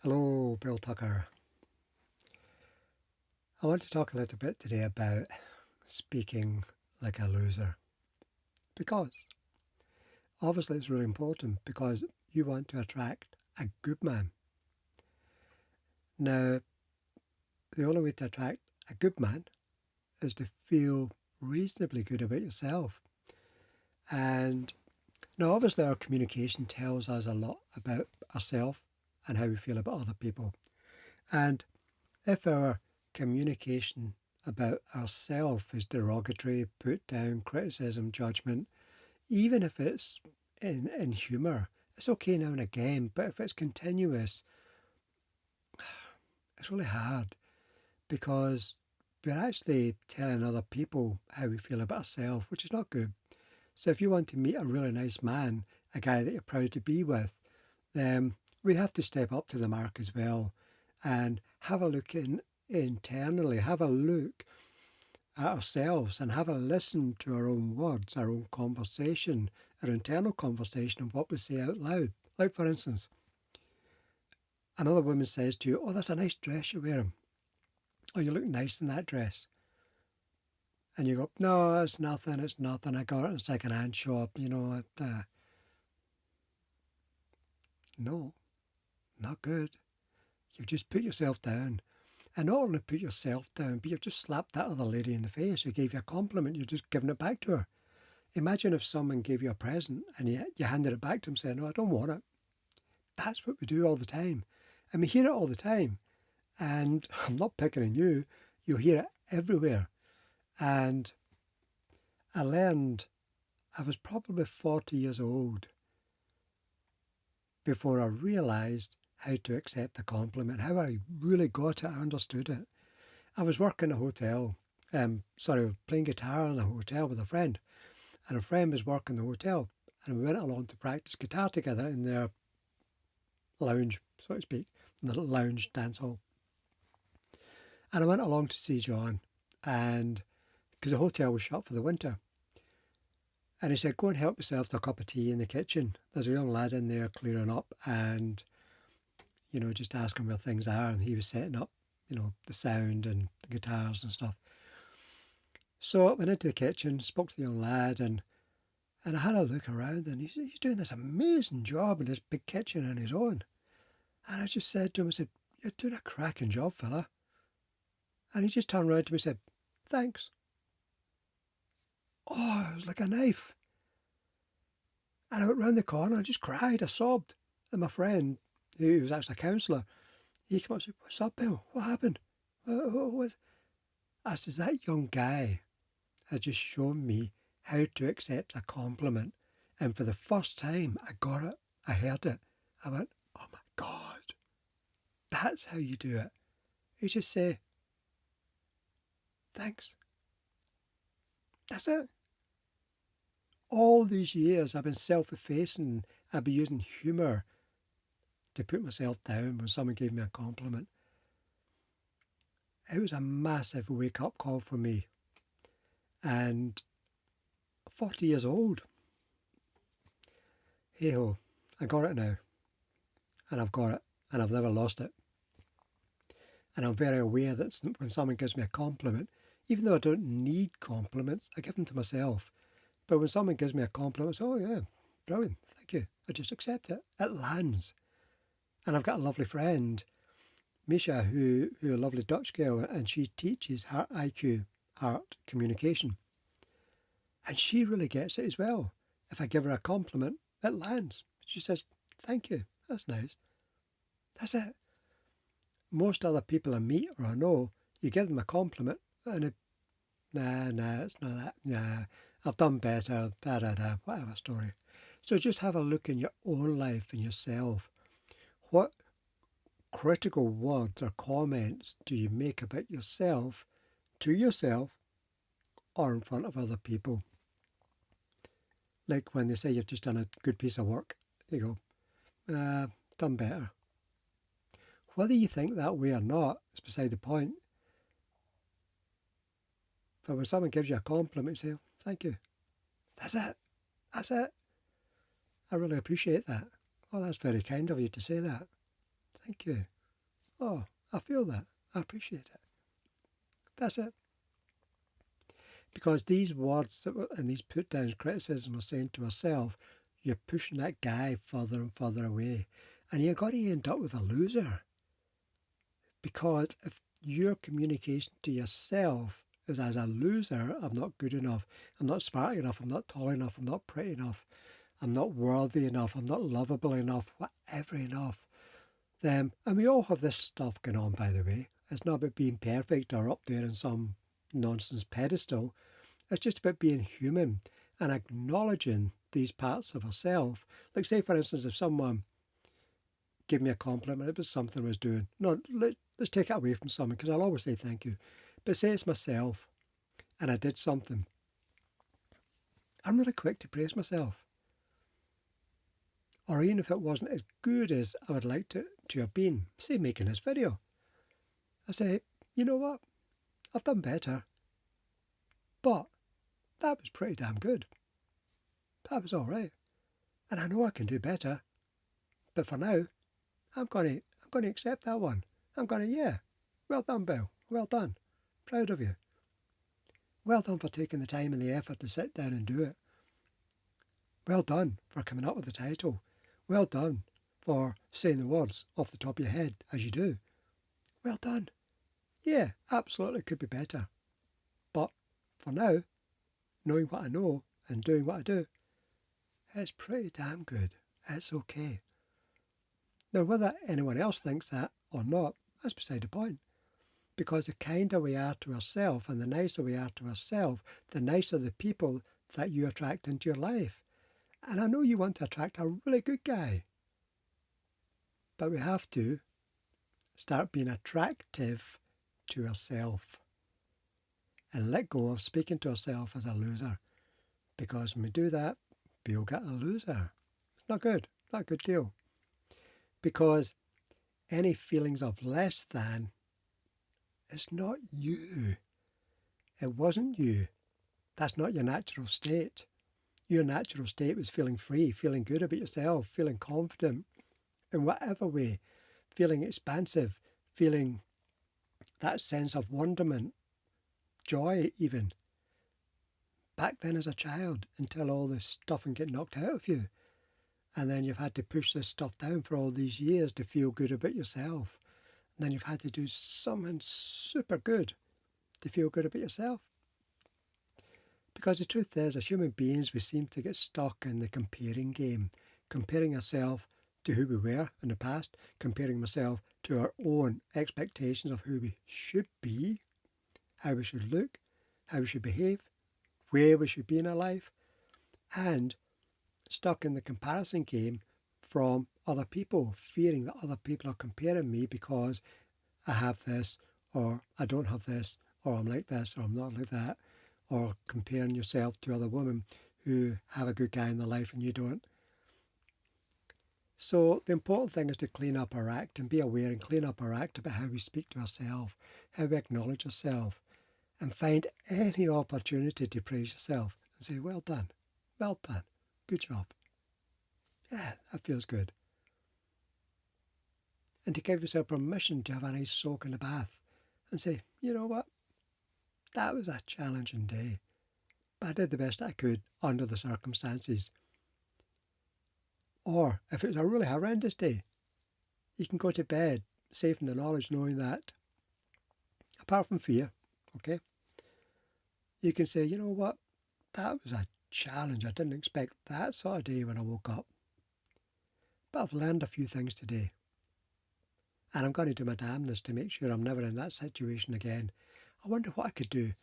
Hello, Bill Tucker. I want to talk a little bit today about speaking like a loser. Because obviously it's really important because you want to attract a good man. Now, the only way to attract a good man is to feel reasonably good about yourself. And now, obviously, our communication tells us a lot about ourselves and how we feel about other people. And if our communication about ourselves is derogatory, put down, criticism, judgment, even if it's in humour, it's okay now and again, but if it's continuous, it's really hard because we're actually telling other people how we feel about ourselves, which is not good. So if you want to meet a really nice man, a guy that you're proud to be with, then we have to step up to the mark as well and have a look internally, have a look at ourselves and have a listen to our own words, our own conversation, our internal conversation and what we say out loud. Like, for instance, another woman says to you, "Oh, that's a nice dress you're wearing. Oh, you look nice in that dress." And you go, "No, it's nothing, it's nothing. I got it in a second-hand shop, No, not good. You've just put yourself down. And not only put yourself down, but you've just slapped that other lady in the face who gave you a compliment. You're just giving it back to her. Imagine if someone gave you a present and you handed it back to them saying, "No, I don't want it." That's what we do all the time. And we hear it all the time. And I'm not picking on you. You'll hear it everywhere. And I learned, I was probably 40 years old before I realised how to accept a compliment, how I really got it, I understood it. I was working in a hotel, playing guitar in a hotel with a friend, and a friend was working the hotel, and we went along to practice guitar together in their lounge, so to speak, in the lounge dance hall. And I went along to see John, and because the hotel was shut for the winter, and he said, "Go and help yourself to a cup of tea in the kitchen. There's a young lad in there clearing up, and just ask him where things are." And he was setting up, the sound and the guitars and stuff. So I went into the kitchen, spoke to the young lad, and I had a look around, and he's doing this amazing job in this big kitchen on his own. And I just said to him, I said, "You're doing a cracking job, fella." And he just turned around to me and said, "Thanks." Oh, it was like a knife. And I went round the corner, I just cried, I sobbed. And my friend, who was actually a counsellor, he came up and said, "What's up, Bill? What happened?" What? I said, "That young guy has just shown me how to accept a compliment." And for the first time, I got it. I heard it. I went, "Oh my God, that's how you do it." You just say, "Thanks." That's it. All these years, I've been self-effacing. I've been using humour to put myself down when someone gave me a compliment. It was a massive wake-up call for me. And 40 years old. Hey ho, I got it now. And I've got it. And I've never lost it. And I'm very aware that when someone gives me a compliment, even though I don't need compliments, I give them to myself. But when someone gives me a compliment, I say, "Oh yeah, brilliant, thank you." I just accept it. It lands. And I've got a lovely friend, Misha, who a lovely Dutch girl, and she teaches heart IQ, heart communication. And she really gets it as well. If I give her a compliment, it lands. She says, "Thank you, that's nice." That's it. Most other people I meet or I know, you give them a compliment and it, nah, it's not that, nah, I've done better, whatever story. So just have a look in your own life and yourself. What critical words or comments do you make about yourself, to yourself, or in front of other people? Like when they say you've just done a good piece of work, you go, done better. Whether you think that way or not is beside the point. But when someone gives you a compliment, say, "Thank you." That's it. That's it. I really appreciate that. Oh, that's very kind of you to say that. Thank thank you. Oh, I feel that. I appreciate it. That's it. Because these words and these put downs, criticism, are saying to ourselves, you're pushing that guy further and further away. And you're going to end up with a loser. Because if your communication to yourself is as a loser, I'm not good enough, I'm not smart enough, I'm not tall enough, I'm not pretty enough, I'm not worthy enough, I'm not lovable enough, whatever enough, then, and we all have this stuff going on, by the way. It's not about being perfect or up there in some nonsense pedestal. It's just about being human and acknowledging these parts of ourselves. Like, say, for instance, if someone gave me a compliment about something I was doing. No, let's take it away from someone, because I'll always say thank you. But say it's myself and I did something. I'm really quick to praise myself. Or even if it wasn't as good as I would like to have been, say making this video, I say, you know what? I've done better. But that was pretty damn good. That was all right. And I know I can do better. But for now, I'm going to accept that one. I'm going to, yeah, well done, Bill. Well done. Proud of you. Well done for taking the time and the effort to sit down and do it. Well done for coming up with the title. Well done for saying the words off the top of your head as you do. Well done. Yeah, absolutely could be better. But for now, knowing what I know and doing what I do, it's pretty damn good. It's okay. Now, whether anyone else thinks that or not, that's beside the point. Because the kinder we are to ourselves and the nicer we are to ourselves, the nicer the people that you attract into your life. And I know you want to attract a really good guy. But we have to start being attractive to ourselves and let go of speaking to ourselves as a loser. Because when we do that, we'll get a loser. It's not good. Not a good deal. Because any feelings of less than, it's not you. It wasn't you. That's not your natural state. Your natural state was feeling free, feeling good about yourself, feeling confident in whatever way, feeling expansive, feeling that sense of wonderment, joy even. Back then as a child, until all this stuff and get knocked out of you. And then you've had to push this stuff down for all these years to feel good about yourself. And then you've had to do something super good to feel good about yourself. Because the truth is, as human beings, we seem to get stuck in the comparing game, comparing ourselves to who we were in the past, comparing myself to our own expectations of who we should be, how we should look, how we should behave, where we should be in our life, and stuck in the comparison game from other people, fearing that other people are comparing me because I have this, or I don't have this, or I'm like this, or I'm not like that, or comparing yourself to other women who have a good guy in their life and you don't. So the important thing is to clean up our act and be aware and clean up our act about how we speak to ourselves, how we acknowledge ourselves, and find any opportunity to praise yourself and say, well done, good job. Yeah, that feels good. And to give yourself permission to have a nice soak in the bath and say, you know what, that was a challenging day, but I did the best I could under the circumstances. Or if it's a really horrendous day, you can go to bed safe in the knowledge knowing that, apart from fear, okay, you can say, you know what, that was a challenge. I didn't expect that sort of day when I woke up. But I've learned a few things today. And I'm going to do my damnedest to make sure I'm never in that situation again. I wonder what I could do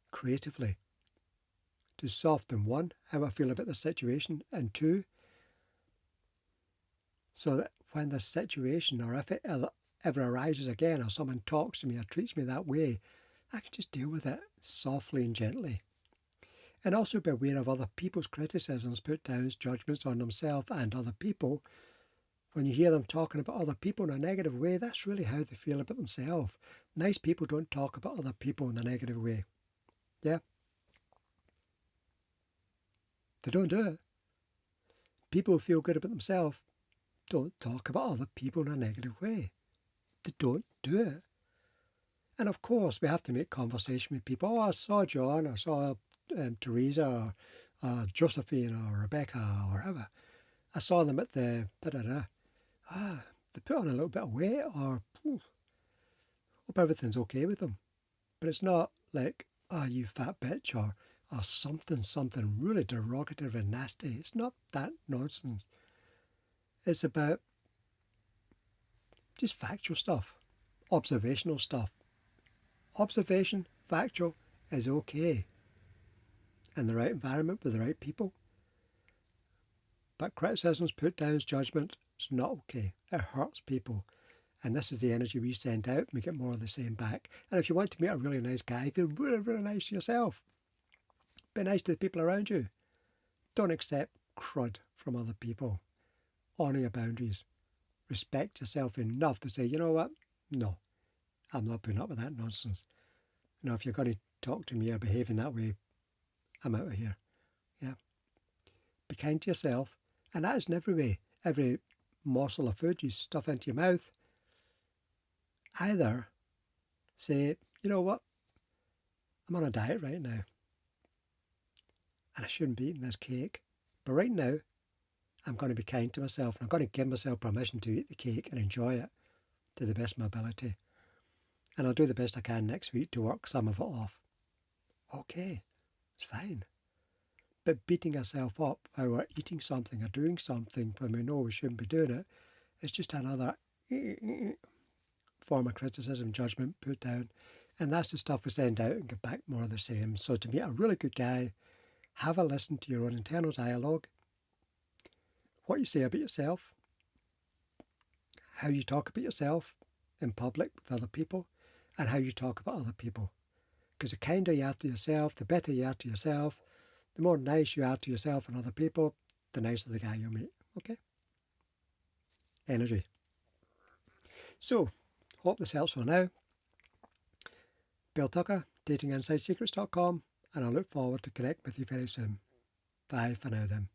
creatively to soften, one, how I feel about the situation, and two, so that when the situation, or if it ever arises again, or someone talks to me or treats me that way, I can just deal with it softly and gently. And also be aware of other people's criticisms, put downs, judgments on themselves and other people. When you hear them talking about other people in a negative way, that's really how they feel about themselves. Nice people don't talk about other people in a negative way. Yeah? They don't do it. People who feel good about themselves don't talk about other people in a negative way. they don't do it. And of course, we have to make conversation with people. Oh, I saw John, I saw Teresa, or Josephine, or Rebecca, or whatever. I saw them at the da-da-da. They put on a little bit of weight, or hope everything's okay with them. But it's not like, oh, you fat bitch, or something really derogative and nasty. It's not that nonsense. It's about just factual stuff, observational stuff. Observation, factual, is okay in the right environment with the right people. But criticisms, put downs, judgment, it's not okay. It hurts people. And this is the energy we send out, and we get more of the same back. And if you want to meet a really nice guy, feel really, really nice to yourself. Be nice to the people around you. Don't accept crud from other people. Honour your boundaries. Respect yourself enough to say, you know what? No, I'm not putting up with that nonsense. You know, if you're going to talk to me or behaving that way, I'm out of here. Yeah. Be kind to yourself. And that is in every way. Every morsel of food you stuff into your mouth. Either say, you know what? I'm on a diet right now. And I shouldn't be eating this cake. But right now, I'm going to be kind to myself. And I'm going to give myself permission to eat the cake and enjoy it to the best of my ability. And I'll do the best I can next week to work some of it off. Okay, it's fine. But beating ourselves up while we're eating something or doing something when we know we shouldn't be doing it, it's just another form of criticism, judgment, put down. And that's the stuff we send out and get back more of the same. So to meet a really good guy, have a listen to your own internal dialogue, what you say about yourself, how you talk about yourself in public with other people, and how you talk about other people. Because the kinder you are to yourself, the better you are to yourself, the more nice you are to yourself and other people, the nicer the guy you'll meet. Okay? Energy. So, hope this helps for now. Bill Tucker, datinginsidesecrets.com, and I look forward to connect with you very soon. Bye for now then.